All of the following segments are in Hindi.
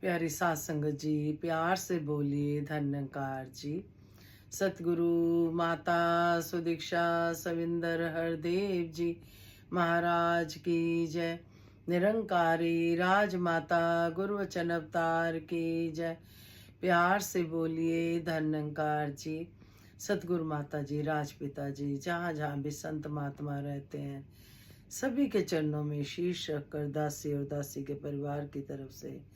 प्यारी सात संगत जी, प्यार से बोलिए धन निरंकार जी। सतगुरु माता सुदीक्षा सविंदर हरदेव जी महाराज की जय। निरंकारी राजमाता गुरु वचन अवतार की जय। प्यार से बोलिए धन निरंकार जी। सतगुरु माता जी, राजपिता जी, जहाँ जहाँ भी संत महात्मा रहते हैं, सभी के चरणों में शीश रखकर दासी और दासी के परिवार की तरफ से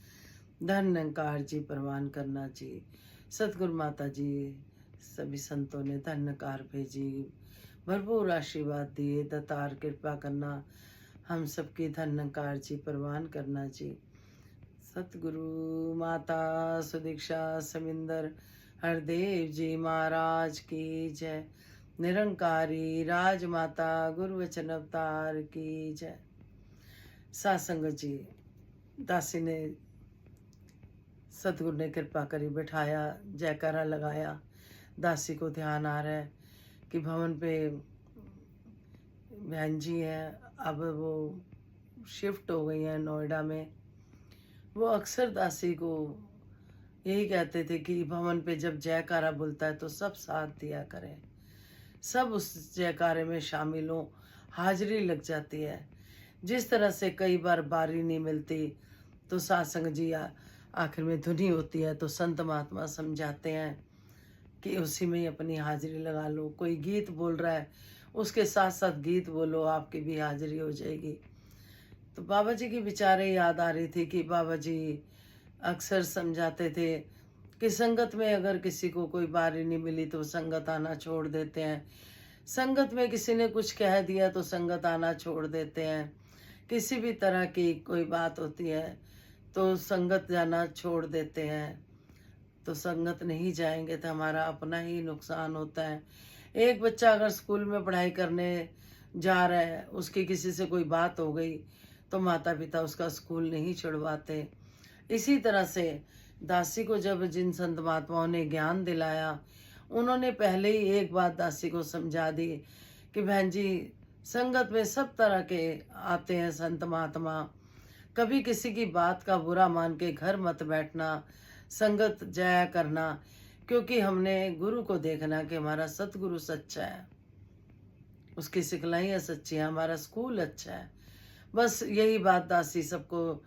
धन निरंकार जी प्रवान करना चाहिए। सतगुरु माता जी सभी संतों ने धन निरंकार भेजी, भरपूर आशीर्वाद दिए, दतार कृपा करना, हम सबकी धन निरंकार जी प्रवान करना चाहिए। सतगुरु माता सुदीक्षा समिंदर हरदेव जी महाराज की जय। निरंकारी राजमाता गुरु वचन अवतार की जय। सासंगत जी, दासी ने सतगुरु ने कृपा करी, बैठाया, जयकारा लगाया। दासी को ध्यान आ रहा है कि भवन पे बहन जी हैं, अब वो शिफ्ट हो गई हैं नोएडा में। वो अक्सर दासी को यही कहते थे कि भवन पे जब जयकारा बोलता है तो सब साथ दिया करें, सब उस जयकारे में शामिल हो, हाजिरी लग जाती है। जिस तरह से कई बार बारी नहीं मिलती तो सत्संग जी आखिर में धुनी होती है, तो संत महात्मा समझाते हैं कि उसी में ही अपनी हाजिरी लगा लो। कोई गीत बोल रहा है, उसके साथ साथ गीत बोलो, आपकी भी हाजिरी हो जाएगी। तो बाबा जी की विचारें याद आ रही थी कि बाबा जी अक्सर समझाते थे कि संगत में अगर किसी को कोई बारी नहीं मिली तो संगत आना छोड़ देते हैं। संगत में किसी ने कुछ कह दिया तो संगत आना छोड़ देते हैं। किसी भी तरह की कोई बात होती है तो संगत जाना छोड़ देते हैं। तो संगत नहीं जाएंगे तो हमारा अपना ही नुकसान होता है। एक बच्चा अगर स्कूल में पढ़ाई करने जा रहा है, उसकी किसी से कोई बात हो गई तो माता पिता उसका स्कूल नहीं छुड़वाते। इसी तरह से दासी को जब जिन संत महात्माओं ने ज्ञान दिलाया, उन्होंने पहले ही एक बात दासी को समझा दी कि बहन जी, संगत में सब तरह के आते हैं संत महात्मा, कभी किसी की बात का बुरा मान के घर मत बैठना, संगत जाया करना, क्योंकि हमने गुरु को देखना कि हमारा सतगुरु सच्चा है, उसकी सिखलाइयाँ सच्ची हैं, हमारा स्कूल अच्छा है। बस यही बात दासी सबको,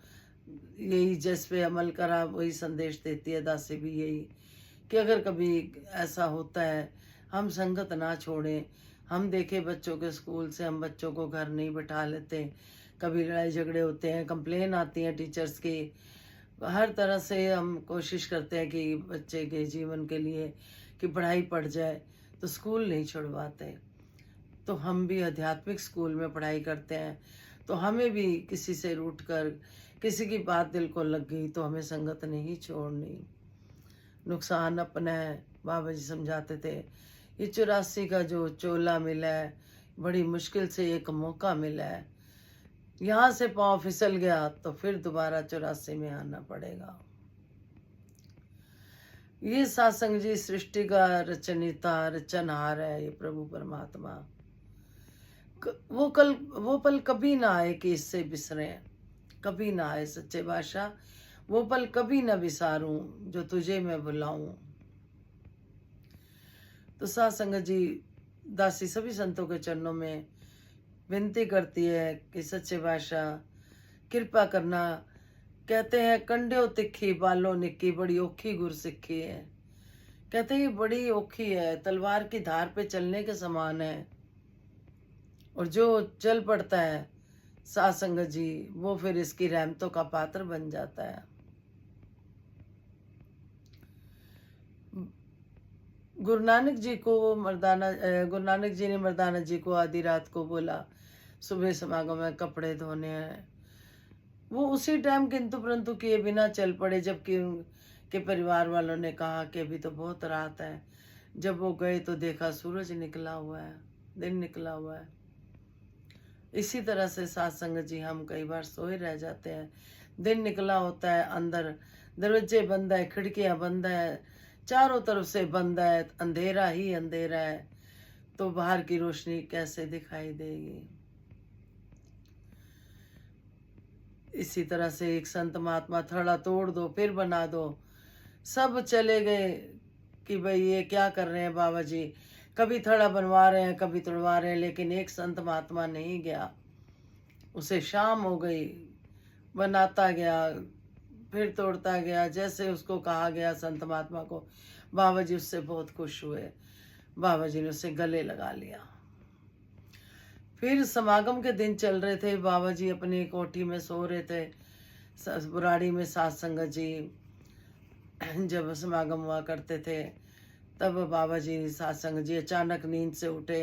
यही जिस पे अमल करा वही संदेश देती है दासी भी, यही कि अगर कभी ऐसा होता है हम संगत ना छोड़ें। हम देखे बच्चों के स्कूल से हम बच्चों को घर नहीं बैठा लेते, कभी लड़ाई झगड़े होते हैं, कंप्लेन आती हैं टीचर्स की, हर तरह से हम कोशिश करते हैं कि बच्चे के जीवन के लिए कि पढ़ाई पढ़ जाए, तो स्कूल नहीं छुड़वाते। तो हम भी आध्यात्मिक स्कूल में पढ़ाई करते हैं, तो हमें भी किसी से रूठ कर किसी की बात दिल को लग गई तो हमें संगत नहीं छोड़नी, नुकसान अपना है। बाबा जी समझाते थे, ये 84 का जो चोला मिला है, बड़ी मुश्किल से एक मौका मिला है, यहाँ से पाँव फिसल गया तो फिर दोबारा 84 में आना पड़ेगा। ये सत्संग जी सृष्टि का रचनिता रचनहार है, ये प्रभु परमात्मा। वो पल कभी ना आए कि इससे बिसरे, कभी ना आए सच्चे बादशाह, वो पल कभी ना बिसारूं जो तुझे मैं बुलाऊं। तो सत्संग जी दासी सभी संतों के चरणों में विनती करती है कि सच्चे बादशाह कृपा करना। कहते हैं कंड्यो तिखी बालो निक्की, बड़ी औखी गुर सिक्खी है। कहते हैं ये बड़ी औखी है, तलवार की धार पे चलने के समान है, और जो चल पड़ता है सत्संग जी वो फिर इसकी रहमतों का पात्र बन जाता है। गुरु नानक जी ने मर्दाना जी को आधी रात को बोला सुबह समागम में कपड़े धोने हैं। वो उसी टाइम किंतु परंतु किए बिना चल पड़े, जबकि उनके परिवार वालों ने कहा कि अभी तो बहुत रात है। जब वो गए तो देखा सूरज निकला हुआ है, दिन निकला हुआ है। इसी तरह से सत्संग जी हम कई बार सोए रह जाते हैं, दिन निकला होता है, अंदर दरवाजे बंद है, खिड़कियां बंद है, चारों तरफ से बंद है, अंधेरा ही अंधेरा है, तो बाहर की रोशनी कैसे दिखाई देगी। इसी तरह से एक संत महात्मा थड़ा तोड़ दो फिर बना दो, सब चले गए कि भाई ये क्या कर रहे हैं बाबा जी, कभी थड़ा बनवा रहे हैं कभी तोड़वा रहे हैं, लेकिन एक संत महात्मा नहीं गया। उसे शाम हो गई, बनाता गया फिर तोड़ता गया, जैसे उसको कहा गया संत महात्मा को, बाबा जी उससे बहुत खुश हुए। बाबा जी ने उसे गले लगा लिया। फिर समागम के दिन चल रहे थे, बाबा जी अपनी कोठी में सो रहे थे, बुराड़ी में सात संगत जी जब समागम हुआ करते थे, तब बाबा जी सात संगत जी अचानक नींद से उठे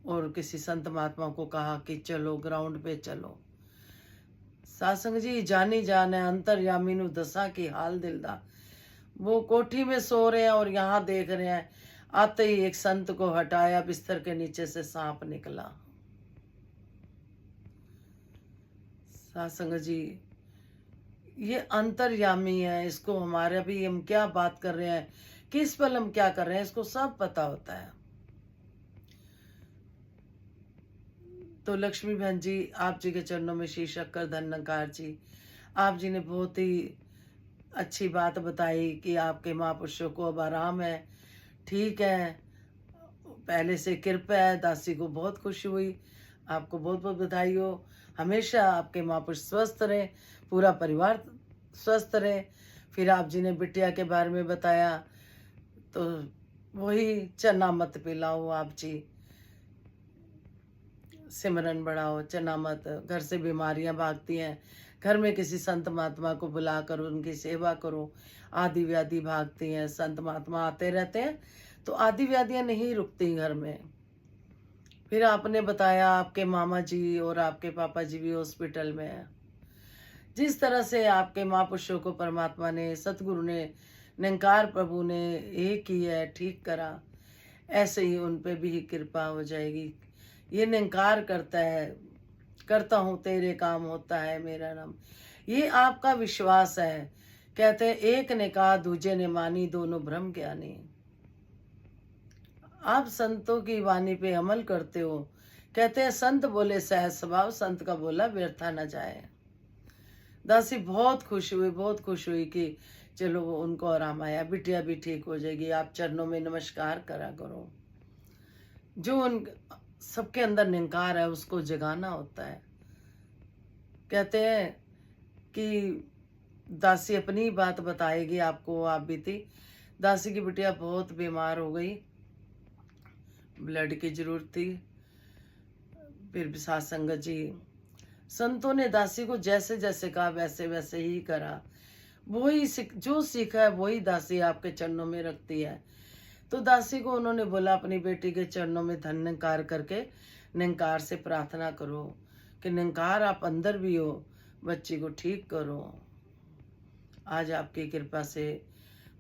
और किसी संत महात्मा को कहा कि चलो ग्राउंड पे चलो। सात संगत जी जानी जान है, अंतर्यामी नु दसा की हाल दिलदा। वो कोठी में सो रहे हैं और यहाँ देख रहे हैं, आते ही एक संत को हटाया, बिस्तर के नीचे से सांप निकला। सात संगत जी ये अंतर्यामी है, इसको हमारे अभी हम क्या बात कर रहे हैं, किस पल हम क्या कर रहे हैं, इसको सब पता होता है। तो लक्ष्मी बहन जी आप जी के चरणों में शीश रखकर, धन्यकार जी आप जी ने बहुत ही अच्छी बात बताई कि आपके महापुरुषों को अब आराम है, ठीक है, पहले से कृपा है। दासी को बहुत खुशी हुई, आपको बहुत बहुत बधाई हो। हमेशा आपके महापुरुष स्वस्थ रहे, पूरा परिवार स्वस्थ रहे। फिर आप जी ने बिटिया के बारे में बताया, तो वही चना मत पिलाओ आप जी, सिमरन बढ़ाओ, चना मत, घर से बीमारियां भागती हैं, घर में किसी संत महात्मा को बुलाकर उनकी सेवा करो, आदि व्याधि भागती हैं। संत महात्मा आते रहते हैं तो आदि व्याधियां नहीं रुकती घर में। फिर आपने बताया आपके मामा जी और आपके पापा जी भी हॉस्पिटल में हैं। जिस तरह से आपके महापुरुषों को परमात्मा ने, सतगुरु ने, निरंकार प्रभु ने एक ही है ठीक करा, ऐसे ही उन पे भी कृपा हो जाएगी। ये निरंकार करता है, करता हूँ तेरे काम होता है मेरा नाम, ये आपका विश्वास है। कहते हैं एक ने कहा दूजे ने मानी, दोनों ब्रह्म ज्ञानी। आप संतों की वाणी पे अमल करते हो। कहते हैं संत बोले सहज स्वभाव, संत का बोला व्यर्था न जाए। दासी बहुत खुश हुई, बहुत खुश हुई कि चलो वो उनको आराम आया, बिटिया भी ठीक हो जाएगी। आप चरणों में नमस्कार करा करो। जो उन सबके अंदर निरंकार है उसको जगाना होता है। कहते हैं कि दासी अपनी बात बताएगी आपको, आप भी थी। दासी की बिटिया बहुत बीमार हो गई, ब्लड की जरूरत थी। फिर भी सात संगत जी, संतों ने दासी को जैसे जैसे कहा वैसे वैसे ही करा। वही जो सीखा है वही दासी आपके चरणों में रखती है। तो दासी को उन्होंने बोला अपनी बेटी के चरणों में धन्यकार करके निरंकार से प्रार्थना करो कि निरंकार आप अंदर भी हो, बच्ची को ठीक करो। आज आपकी कृपा से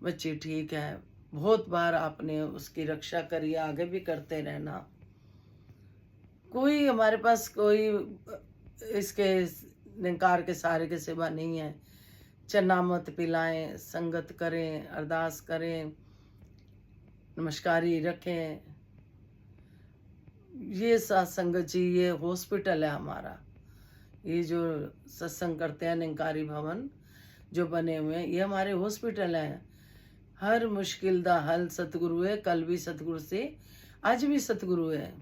बच्ची ठीक है। बहुत बार आपने उसकी रक्षा करी, आगे भी करते रहना। कोई हमारे पास कोई इसके निरंकार के सहारे के सिवा नहीं है। चना मत पिलाएं, संगत करें, अरदास करें, नमस्कारी रखें। ये सत्संगत जी, ये हॉस्पिटल है हमारा। ये जो सत्संग करते हैं निरंकारी भवन जो बने हुए हैं, ये हमारे हॉस्पिटल हैं। हर मुश्किल दा हल सतगुरु है, कल भी सतगुरु से, आज भी सतगुरु है।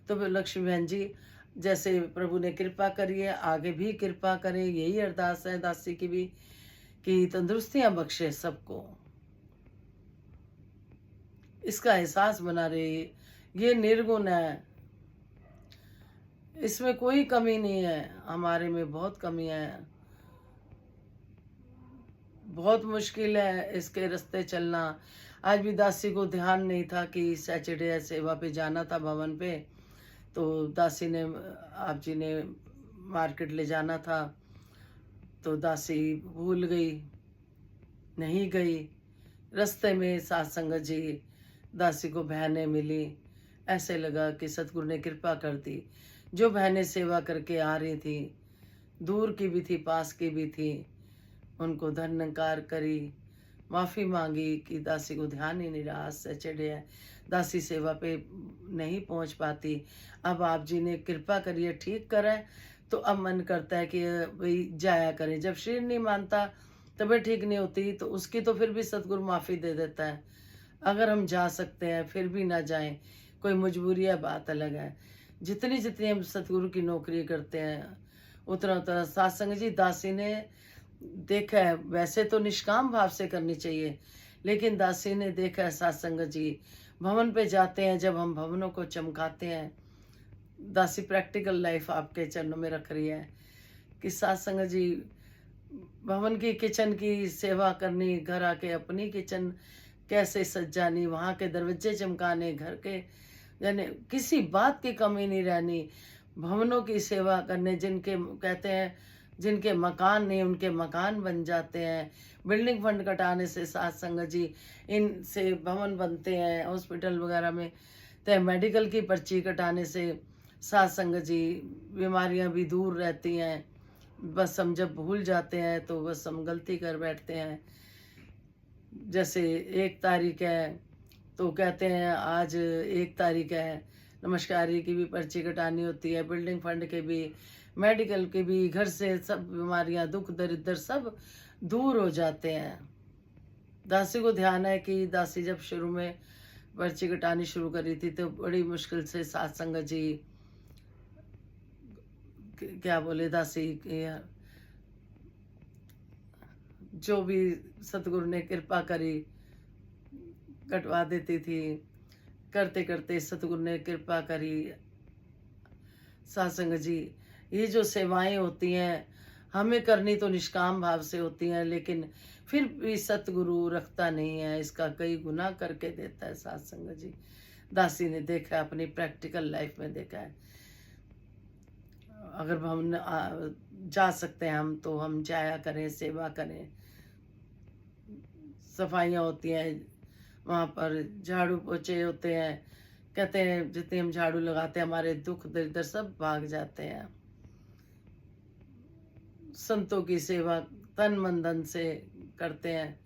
तो लक्ष्मी बहन जी जैसे प्रभु ने कृपा करी है, आगे भी कृपा करे, यही अरदास है दासी की भी कि तंदुरुस्तियां बख्शे सबको। इसका एहसास बना रही, ये निर्गुण है, इसमें कोई कमी नहीं है। हमारे में बहुत कमी है, बहुत मुश्किल है इसके रास्ते चलना। आज भी दासी को ध्यान नहीं था कि सैटरडे सेवा पे जाना था भवन पे, तो दासी ने, आप जी ने मार्केट ले जाना था, तो दासी भूल गई, नहीं गई। रास्ते में सात संगत जी दासी को बहनें मिली, ऐसे लगा कि सतगुरु ने कृपा कर दी। जो बहनें सेवा करके आ रही थी, दूर की भी थी पास की भी थी, उनको धन्यकार करी, माफ़ी मांगी कि दासी को ध्यान ही नहीं रहा, आज सैटरडे है, दासी सेवा पे नहीं पहुंच पाती। अब आप जी ने कृपा करिए ठीक करें, तो अब मन करता है कि भाई जाया करें। जब शरीर नहीं मानता, तबीयत ठीक नहीं होती, तो उसकी तो फिर भी सतगुरु माफ़ी दे देता है। अगर हम जा सकते हैं फिर भी ना जाएं, कोई मजबूरी है, बात अलग है। जितनी जितनी हम सतगुरु की नौकरी करते हैं, उतना उतना सत्संग जी दासी ने देखा है। वैसे तो निष्काम भाव से करनी चाहिए, लेकिन दासी ने देखा है सत्संग जी भवन पे जाते हैं, जब हम भवनों को चमकाते हैं। दासी प्रैक्टिकल लाइफ आपके चरणों में रख रही है कि सत्संग जी भवन की किचन की सेवा करनी, घर आके अपनी किचन कैसे सजानी, वहाँ के दरवाजे चमकाने, घर के यानी किसी बात की कमी नहीं रहनी, भवनों की सेवा करने। जिनके कहते हैं जिनके मकान नहीं, उनके मकान बन जाते हैं। बिल्डिंग फंड कटाने से सत्संग जी इनसे भवन बनते हैं हॉस्पिटल वगैरह में। तो मेडिकल की पर्ची कटाने से सत्संग जी बीमारियां भी दूर रहती हैं। बस हम जब भूल जाते हैं तो बस हम गलती कर बैठते हैं। जैसे 1 तारीख है तो कहते हैं आज 1 तारीख है, नमस्कारी की भी पर्ची कटानी होती है, बिल्डिंग फंड के भी, मेडिकल के भी। घर से सब बीमारियां, दुख दरिद्र सब दूर हो जाते हैं। दासी को ध्यान है कि दासी जब शुरू में पर्ची कटानी शुरू करी थी तो बड़ी मुश्किल से सत्संग जी क्या बोले दासी जो भी सतगुरु ने कृपा करी कटवा देती थी। करते करते सतगुरु ने कृपा करी। सत्संग जी ये जो सेवाएं होती हैं हमें करनी तो निष्काम भाव से होती हैं, लेकिन फिर भी सतगुरु रखता नहीं है, इसका कई गुना करके देता है सत्संग जी। दासी ने देखा है, अपनी प्रैक्टिकल लाइफ में देखा है। अगर हम जा सकते हैं हम तो हम जाया करें, सेवा करें। सफाइयाँ होती हैं वहाँ पर, झाड़ू पोछे होते हैं। कहते हैं जितने हम झाड़ू लगाते हैं हमारे दुख दरिद्र सब भाग जाते हैं। संतों की सेवा तन मन धन से करते हैं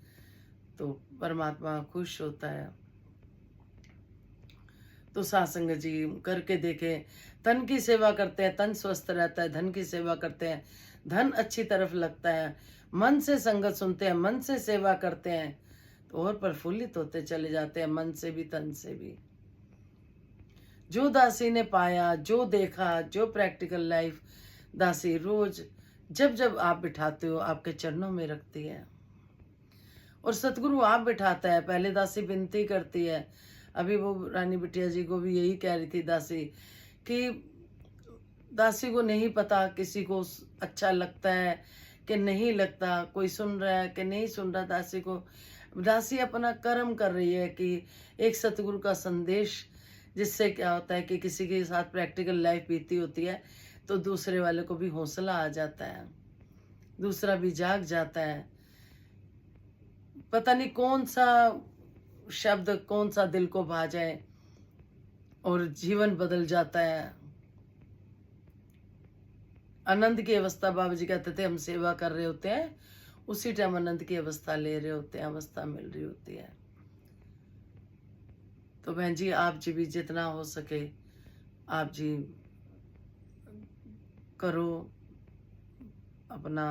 तो परमात्मा खुश होता है। तो सत्संग जी करके देखें। तन की सेवा करते हैं, तन स्वस्थ रहता है। धन की सेवा करते हैं, धन अच्छी तरफ लगता है। मन से संगत सुनते हैं, मन से सेवा करते हैं तो और प्रफुल्लित होते चले जाते हैं, मन से भी तन से भी। जो दासी ने पाया, जो देखा, जो प्रैक्टिकल लाइफ दासी रोज जब जब आप बिठाते हो आपके चरणों में रखती है, और सतगुरु आप बिठाता है। पहले दासी विनती करती है, अभी वो रानी बिटिया जी को भी यही कह रही थी दासी कि दासी को नहीं पता किसी को अच्छा लगता है कि नहीं लगता, कोई सुन रहा है कि नहीं सुन रहा दासी को। दासी अपना कर्म कर रही है कि एक सतगुरु का संदेश, जिससे क्या होता है कि किसी के साथ प्रैक्टिकल लाइफ बीती होती है तो दूसरे वाले को भी हौसला आ जाता है, दूसरा भी जाग जाता है। पता नहीं कौन सा शब्द कौन सा दिल को भा जाए और जीवन बदल जाता है। आनंद की अवस्था, बाबा जी कहते थे हम सेवा कर रहे होते हैं, उसी टाइम आनंद की अवस्था ले रहे होते हैं, अवस्था मिल रही होती है। तो बहन जी आप जी भी जितना हो सके आप जी करो। अपना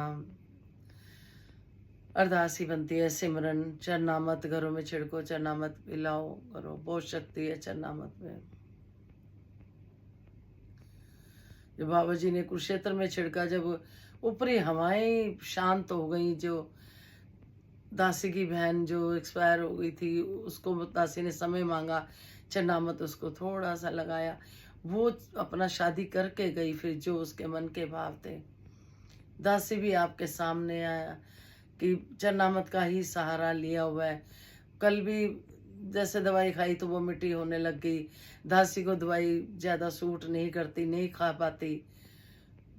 अरदास ही बनती है, सिमरन चरनामत घरों में छिड़को, चरनामत पिलाओ करो, बहुत शक्ति है चरनामत में। जब बाबा जी ने कुरुक्षेत्र में छिड़का, जब ऊपरी हवाएं शांत हो गई, जो दासी की बहन जो एक्सपायर हो गई थी उसको दासी ने समय मांगा, चरनामत उसको थोड़ा सा लगाया, वो अपना शादी करके गई। फिर जो उसके मन के भाव थे, दासी भी आपके सामने आया कि चरनामत का ही सहारा लिया हुआ है। कल भी जैसे दवाई खाई तो वो मिट्टी होने लग गई। दासी को दवाई ज़्यादा सूट नहीं करती, नहीं खा पाती,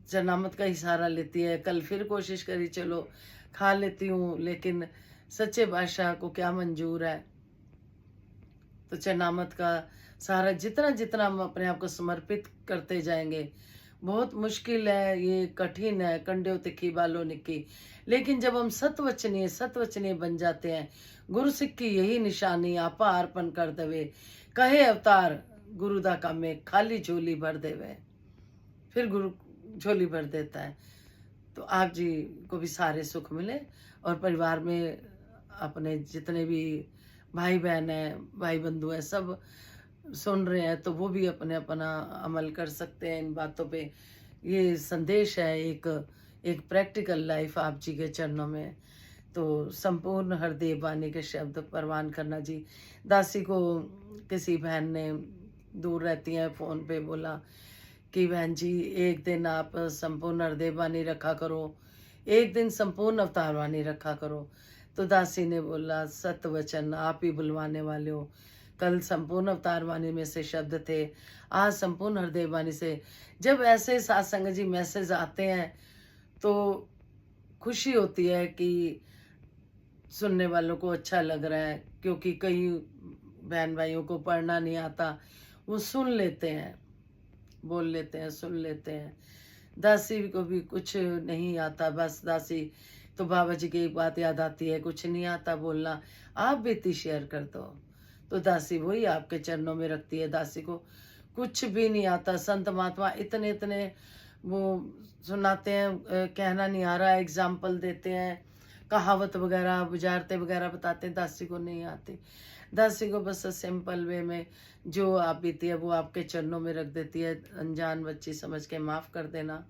चरनामत का ही सहारा लेती है। कल फिर कोशिश करी चलो खा लेती हूँ, लेकिन सच्चे बादशाह को क्या मंजूर है। तो चरनामत का सहारा जितना जितना हम अपने आप को समर्पित करते जाएंगे, बहुत मुश्किल है, ये कठिन है, कंड्यो तिखी बालों निक्की, लेकिन जब हम सतवचनीय बन जाते हैं, गुरु सिख की यही निशानी, आपा अर्पण कर देवे, कहे अवतार गुरु दा कामे, खाली झोली भर देवे। फिर गुरु झोली भर देता है। तो आप जी को भी सारे सुख मिले, और परिवार में अपने जितने भी भाई बहन हैं, भाई बंधु हैं, सब सुन रहे हैं, तो वो भी अपने अपना अमल कर सकते हैं इन बातों पे। ये संदेश है एक एक प्रैक्टिकल लाइफ आप जी के चरणों में। तो संपूर्ण हरदेव वाणी के शब्द परवान करना जी। दासी को किसी बहन ने, दूर रहती हैं, फ़ोन पे बोला कि बहन जी एक दिन आप संपूर्ण हरदेव वाणी रखा करो, एक दिन संपूर्ण अवतार वाणी रखा करो। तो दासी ने बोला, सत्य वचन आप ही बुलवाने वाले हो। कल संपूर्ण अवतार वाणी में से शब्द थे, आज संपूर्ण हरदेव वाणी से। जब ऐसे सत्संग जी मैसेज आते हैं तो खुशी होती है कि सुनने वालों को अच्छा लग रहा है, क्योंकि कई बहन भाइयों को पढ़ना नहीं आता, वो सुन लेते हैं, बोल लेते हैं, सुन लेते हैं। दासी को भी कुछ नहीं आता, बस दासी तो बाबा जी की एक बात याद आती है, कुछ नहीं आता बोलना, आप भी शेयर कर दो। तो दासी वही आपके चरणों में रखती है। दासी को कुछ भी नहीं आता। संत महात्मा इतने इतने वो सुनाते हैं, कहना नहीं आ रहा, एग्जाम्पल देते हैं, कहावत वगैरह, बुझारते वगैरह बताते हैं, दासी को नहीं आती। दासी को बस सिंपल वे में जो आप बीती है वो आपके चरणों में रख देती है, अनजान बच्ची समझ के माफ़ कर देना।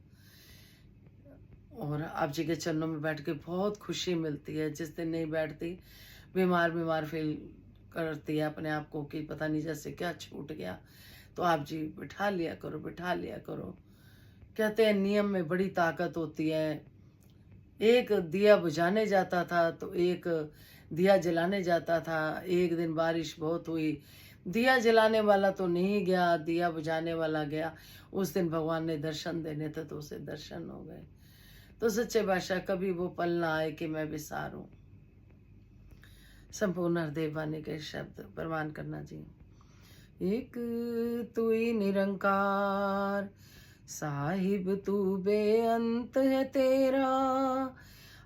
और आप जी के चरणों में बैठ के बहुत खुशी मिलती है। जिस दिन नहीं बैठती, बीमार बीमार फील करती है अपने आप को कि पता नहीं जैसे क्या छूट गया। तो आप जी बिठा लिया करो, बिठा लिया करो। कहते हैं नियम में बड़ी ताकत होती है। एक दिया बुझाने जाता था तो एक दिया जलाने जाता था। एक दिन बारिश बहुत हुई, दिया जलाने वाला तो नहीं गया, दिया बुझाने वाला गया। उस दिन भगवान ने दर्शन देने थे तो उसे दर्शन हो गए। तो सच्चे बादशाह कभी वो पल ना आए कि मैं विसारूं। संपूर्ण हरदेव वाणी के शब्द परवान करना जी। एक तू ही निरंकार, साहिब तू बेअंत है तेरा,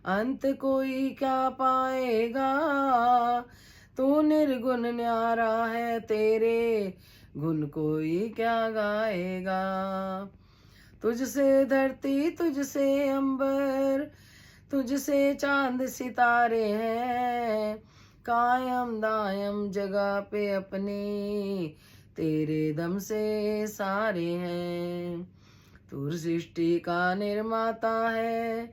अंत कोई क्या पाएगा। तू निर्गुण न्यारा है, तेरे गुण कोई क्या गाएगा। तुझसे धरती, तुझसे अंबर, तुझसे चांद सितारे हैं, कायम दायम जगह पे अपनी, तेरे दम से सारे हैं। तू सृष्टि का निर्माता है,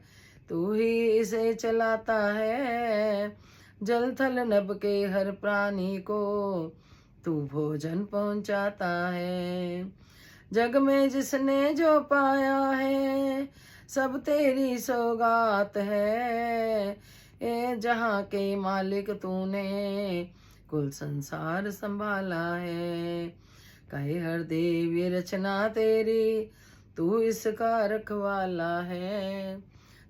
तू ही इसे चलाता है, जल थल नभ के हर प्राणी को तू भोजन पहुंचाता है। जग में जिसने जो पाया है, सब तेरी सौगात है। ए जहाँ के मालिक तूने, कुल संसार संभाला है। कहे हर देव ये रचना तेरी, तू इसका रखवाला है।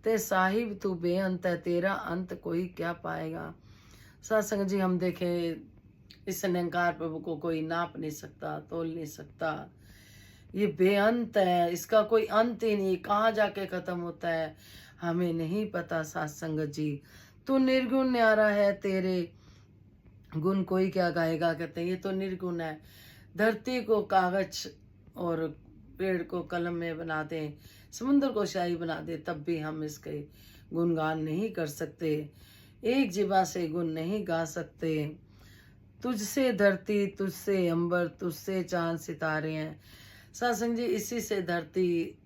ते साहिब तू बेअंत है, तेरा अंत कोई क्या पाएगा। सत्संग जी हम देखें, इस निरंकार प्रभु को कोई नाप नहीं सकता, तोल नहीं सकता। ये बेअंत है, इसका कोई अंत ही नहीं, कहाँ जाके खत्म होता है हमें नहीं पता। सत्संग जी तू निर्गुण न्यारा है, तेरे गुण कोई क्या गाएगा। कहते हैं ये तो निर्गुण है। धरती को कागज और पेड़ को कलम में बना दें, समुद्र को शाही बना दे, तब भी हम इसके गुणगान नहीं कर सकते। एक जीवा से गुण नहीं गा सकते। तुझसे धरती, तुझसे अंबर, तुझसे चांद सितारे हैं। सत्संग जी इसी से धरती,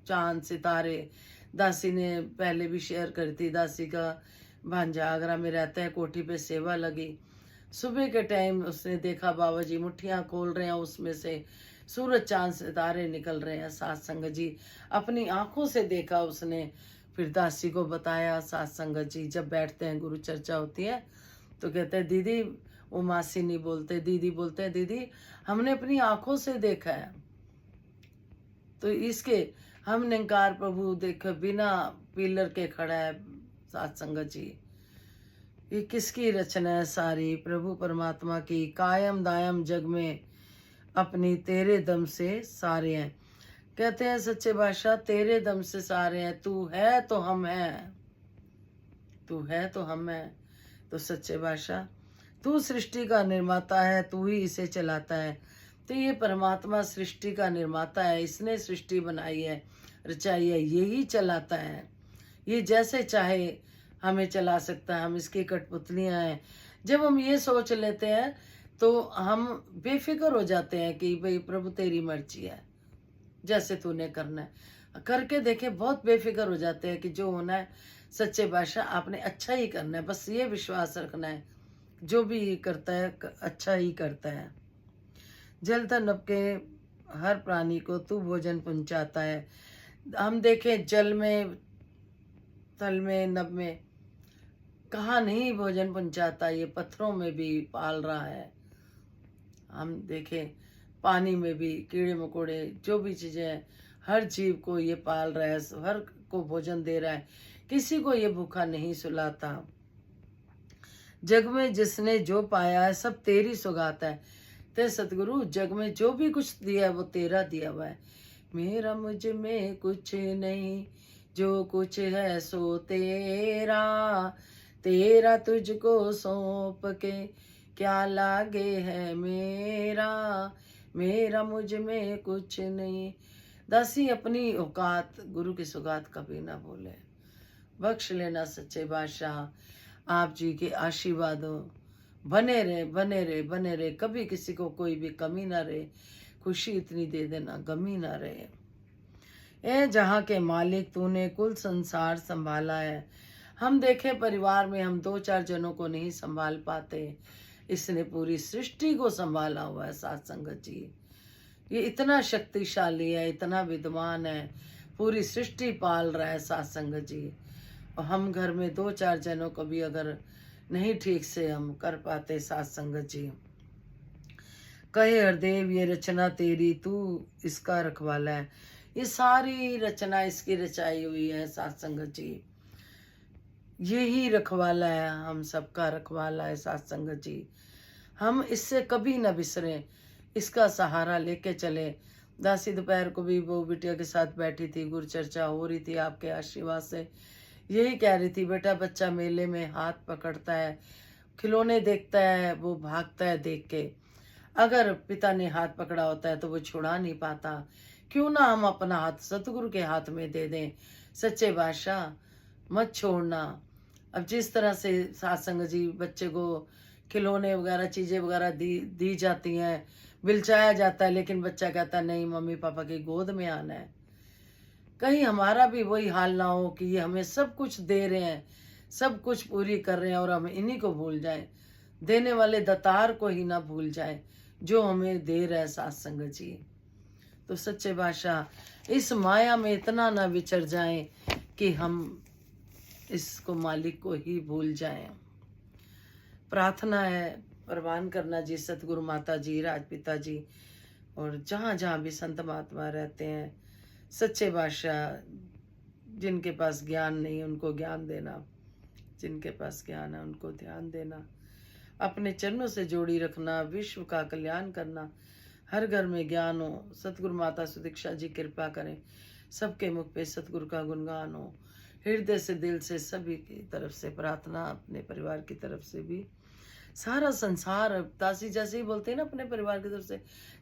चांद, सितारे, दासी ने पहले भी शेयर करी थी। दासी का भांजा आगरा में रहता है, कोठी पे सेवा लगी। सुबह के टाइम उसने देखा बाबा जी मुट्ठियाँ खोल रहे हैं, उसमें से सूरज चांद सितारे निकल रहे हैं। सत्संग जी अपनी आंखों से देखा उसने, फिर दासी को बताया। सत्संग जी जब बैठते हैं, गुरु चर्चा होती है, तो कहते हैं दीदी, वो मासी नहीं बोलते, दीदी बोलते हैं, दीदी हमने अपनी आंखों से देखा है। तो इसके हम निरंकार प्रभु देख बिना पिलर के खड़ा है। सत्संग जी ये किसकी रचना है सारी, प्रभु परमात्मा की। कायम दायम जग में अपनी, तेरे दम से सारे हैं। कहते हैं सच्चे बादशाह तेरे दम से सारे हैं। तू है तो हम हैं, तू है तो हम हैं। तो सच्चे बादशाह तू सृष्टि का निर्माता है, तू ही इसे चलाता है। तो ये परमात्मा सृष्टि का निर्माता है, इसने सृष्टि बनाई है। रचाई है यही चलाता है, ये जैसे चाहे हमें चला सकता है, हम इसकी कठपुतलियां हैं। जब हम ये सोच लेते हैं तो हम बेफिक्र हो जाते हैं कि भाई प्रभु तेरी मर्जी है, जैसे तूने करना है करके देखे, बहुत बेफिक्र हो जाते हैं कि जो होना है सच्चे बादशाह आपने अच्छा ही करना है, बस ये विश्वास रखना है जो भी करता है अच्छा ही करता है। जल तन नभ के हर प्राणी को तू भोजन पहुंचाता है। हम देखें जल में, थल में, नभ में कहाँ नहीं भोजन पहुंचाता, ये पत्थरों में भी पाल रहा है। हम देखें पानी में भी कीड़े मकोड़े जो भी चीजें हैं, हर जीव को ये पाल रहा है, हर को भोजन दे रहा है, किसी को ये भूखा नहीं सुलाता। जग में जिसने जो पाया है सब तेरी सौगात है। ते सतगुरु जग में जो भी कुछ दिया है वो तेरा दिया हुआ है। मेरा मुझ में कुछ नहीं, जो कुछ है सो तेरा, तेरा तुझको सौंप के क्या लागे है मेरा, मेरा मुझ में कुछ नहीं। दासी अपनी औकात गुरु की सौगात कभी ना भूले। बख्श लेना सच्चे बादशाह, आप जी के आशीर्वादों बने रहे, बने रहे, बने रहे, कभी किसी को कोई भी कमी ना रहे, खुशी इतनी दे देना गमी ना रहे। ए जहाँ के मालिक तूने कुल संसार संभाला है। हम देखे परिवार में हम 2-4 जनों को नहीं संभाल पाते, इसने पूरी सृष्टि को संभाला हुआ है। साथ संगत जी, ये इतना शक्तिशाली है, इतना विद्वान है, पूरी सृष्टि पाल रहा है। साथ संगत जी, और हम घर में 2-4 जनों को भी अगर नहीं ठीक से हम कर पाते, साथ संगत जी, कहे हरदेव ये रचना तेरी, तू इसका रखवाला है। ये सारी रचना इसकी रचाई हुई है। साथ संगत जी, यही रखवाला है, हम सबका रखवाला है। साथ संगत जी, हम इससे कभी ना बिसरें, इसका सहारा लेके चले। दासी दोपहर को भी वो बिटिया के साथ बैठी थी, गुरु चर्चा हो रही थी, आपके आशीर्वाद से यही कह रही थी, बेटा बच्चा मेले में हाथ पकड़ता है, खिलौने देखता है, वो भागता है देख के, अगर पिता ने हाथ पकड़ा होता है तो वो छुड़ा नहीं पाता। क्यों ना हम अपना हाथ सतगुरु के हाथ में दे दें। सच्चे बादशाह मत छोड़ना। अब जिस तरह से सत्संग जी बच्चे को खिलौने वगैरह चीजें वगैरह दी जाती हैं, बिलचाया जाता है, लेकिन बच्चा कहता है नहीं मम्मी पापा की गोद में आना है। कहीं हमारा भी वही हाल ना हो कि ये हमें सब कुछ दे रहे हैं, सब कुछ पूरी कर रहे हैं और हम इन्हीं को भूल जाएं, देने वाले दातार को ही ना भूल जाएं जो हमें दे रहा है। सत्संग जी, तो सच्चे बादशाह इस माया में इतना ना विचर जाएं कि हम इसको मालिक को ही भूल जाएं। प्रार्थना है, प्रवान करना जी सतगुरु माता जी, राजपिता जी, और जहाँ जहाँ भी संत महात्मा रहते हैं, सच्चे बादशाह जिनके पास ज्ञान नहीं उनको ज्ञान देना, जिनके पास ज्ञान है उनको ध्यान देना, अपने चरणों से जोड़ी रखना, विश्व का कल्याण करना, हर घर में ज्ञान हो। सतगुरु माता सुदीक्षा जी कृपा करें, सबके मुख पे सतगुरु का गुणगान हो। हृदय से दिल से सभी की तरफ से प्रार्थना, अपने परिवार की तरफ से भी। सारा संसार दासी जैसे ही बोलते हैं ना अपने परिवार की तरफ से,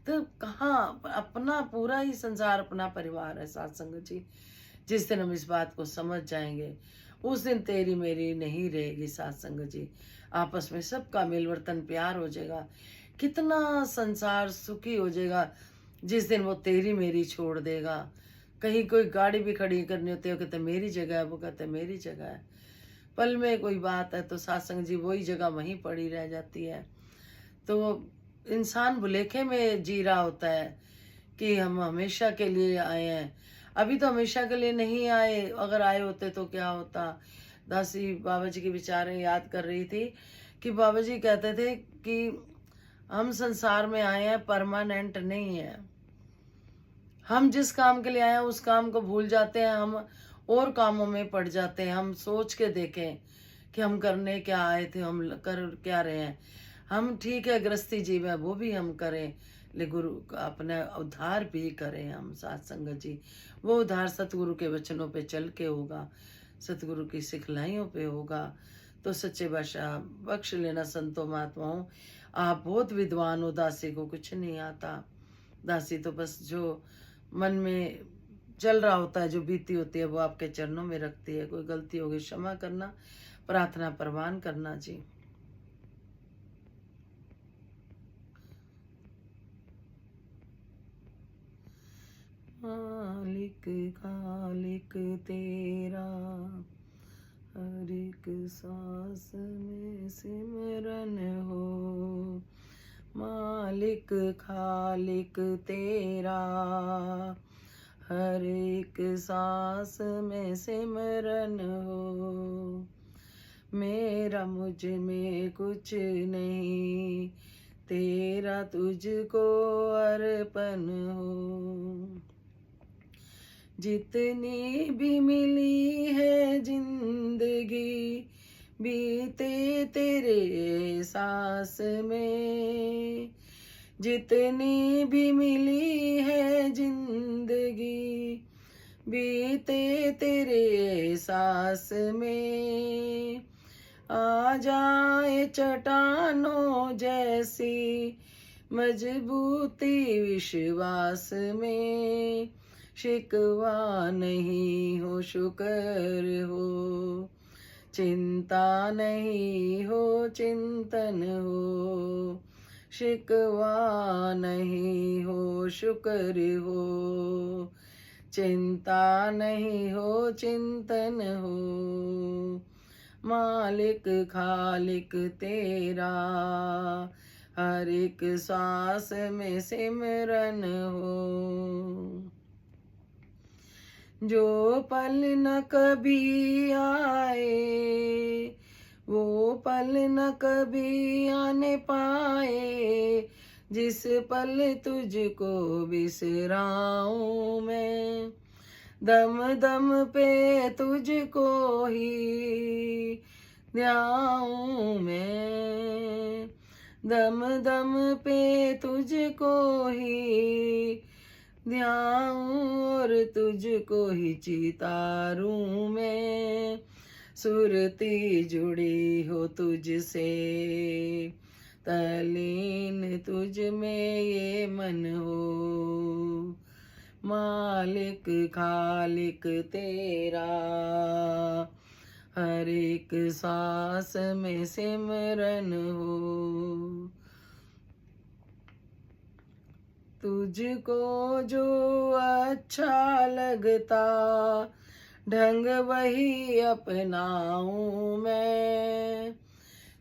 तो कहाँ अपना पूरा ही संसार अपना परिवार है। साथ संगत जी, जिस दिन हम इस बात को समझ जाएंगे उस दिन तेरी मेरी नहीं रहेगी। साथ संगत जी, आपस में सबका मिलवर्तन प्यार हो जाएगा, कितना संसार सुखी हो जाएगा जिस दिन वो तेरी मेरी छोड़ देगा। कहीं कोई गाड़ी भी खड़ी करनी होती है, कहते मेरी जगह है, वो कहते मेरी जगह है। पल में कोई बात है तो सत्संग जी वही जगह वहीं पड़ी रह जाती है। तो इंसान भुलेखे में जी रहा होता है कि हम हमेशा के लिए आए हैं। अभी तो हमेशा के लिए नहीं आए, अगर आए होते तो क्या होता। दासी बाबा जी के विचारें याद कर रही थी कि बाबा जी कहते थे कि हम संसार में आए हैं, परमानेंट नहीं है। हम जिस काम के लिए आए हैं उस काम को भूल जाते हैं, हम और कामों में पड़ जाते हैं। हम सोच के देखें कि हम करने क्या आए थे, हम कर क्या रहे हैं। हम ठीक है गृहस्थी जीव है वो भी हम करें, लेकिन गुरु अपने उद्धार भी करें हम। साथ संगत जी, वो उद्धार सतगुरु के वचनों पे चल के होगा, सतगुरु की सिखलाइयों पे होगा। तो सच्चे बादशाह बख्श लेना संतों महात्माओं, आप बहुत विद्वान हो, दासी को कुछ नहीं आता। दासी तो बस जो मन में चल रहा होता है, जो बीती होती है वो आपके चरणों में रखती है। कोई गलती होगी क्षमा करना, प्रार्थना प्रवान करना जी। मालिक खालिक तेरा, हर एक सांस में सिमरन हो। मालिक खालिक तेरा, हर एक सांस में सिमरन हो। मेरा मुझ में कुछ नहीं, तेरा तुझको अर्पण हो। जितनी भी मिली है जिंदगी, बीते तेरे एहसास में। जितनी भी मिली है जिंदगी, बीते तेरे एहसास में। आ जाए चट्टानों जैसी मजबूती विश्वास में। शिकवा नहीं हो शुक्र हो, चिंता नहीं हो चिंतन हो। शिकवा नहीं हो शुक्र हो, चिंता नहीं हो चिंतन हो। मालिक खालिक तेरा, हर एक सांस में सिमरन हो। जो पल न कभी आए, वो पल न कभी आने पाए। जिस पल तुझको बिसराऊं मैं, दम दम पे तुझको ही ध्याऊं मैं। दम दम पे तुझको ही ध्याऊं और तुझको ही चितारूं मैं। सुरती जुड़ी हो तुझसे, तलीन तुझ में ये मन हो। मालिक खालिक तेरा, हर एक सांस में सिमरन हो। तुझको जो अच्छा लगता, ढंग वही अपनाऊं मैं।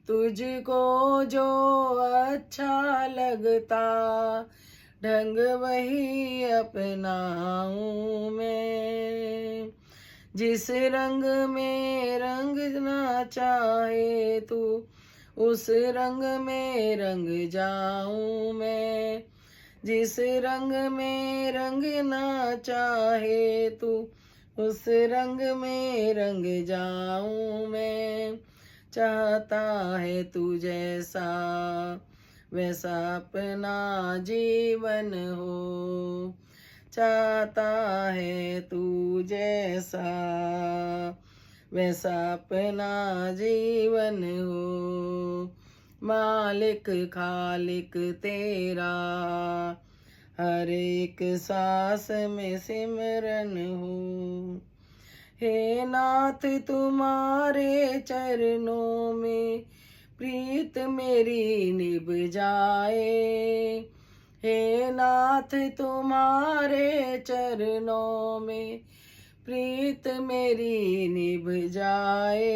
तुझको जो अच्छा लगता, ढंग वही अपनाऊं मैं। जिस रंग में रंगना चाहे तू, उस रंग में रंग जाऊं मैं। जिस रंग में रंगना चाहे तू, उस रंग में रंग जाऊं मैं। चाहता है तू जैसा, वैसा अपना जीवन हो। चाहता है तू जैसा, वैसा अपना जीवन हो। मालिक खालिक तेरा, हर एक सांस में सिमरन हो। हे नाथ तुम्हारे चरणों में प्रीत मेरी निभ जाए। हे नाथ तुम्हारे चरणों में प्रीत मेरी निभ जाए।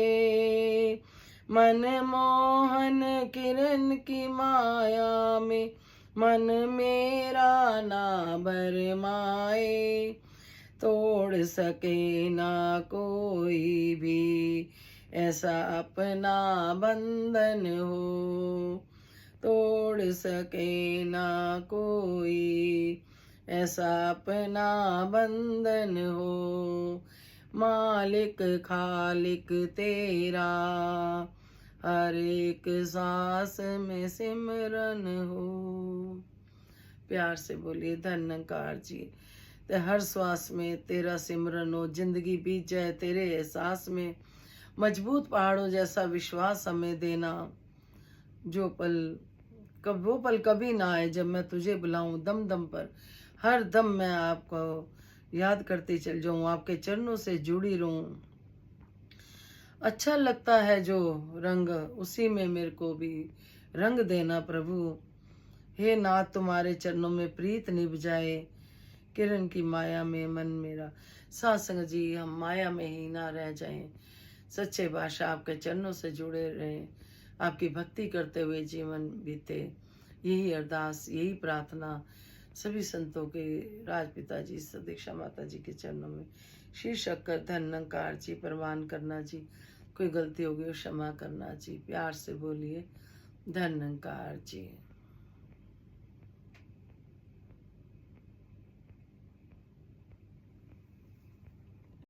मन मोहन किरण की माया में मन मेरा ना भरमाए। तोड़ सके ना कोई भी ऐसा अपना बंधन हो। तोड़ सके ना कोई ऐसा अपना बंधन हो। मालिक खालिक तेरा, हर एक सांस में सिमरन हो। प्यार से बोलिए धन्यकार जी। ते हर श्वास में तेरा सिमरन हो। जिंदगी बीत जाए तेरे एहसास में, मजबूत पहाड़ों जैसा विश्वास हमें देना। जो पल वो पल कभी ना आए जब मैं तुझे बुलाऊं दम दम पर। हर दम मैं आपको याद करती चल जाऊं, आपके चरणों से जुड़ी रहूं। अच्छा लगता है जो रंग, उसी में मेरे को भी रंग देना प्रभु। हे नाथ, तुम्हारे चरणों में प्रीत निभ जाए, किरण की माया में मन मेरा। सासंग जी, हम माया में ही ना रह जाएं, सच्चे बादशाह आपके चरणों से जुड़े रहें, आपकी भक्ति करते हुए जीवन बीते। यही अरदास, यही प्रार्थना सभी संतों के, राजपिता जी, सदीक्षा माता जी के चरणों में शीश रखकर धन्यकार जी प्रवान करना जी। कोई गलती होगी क्षमा करना जी, प्यार से बोलिए धन्यकार जी।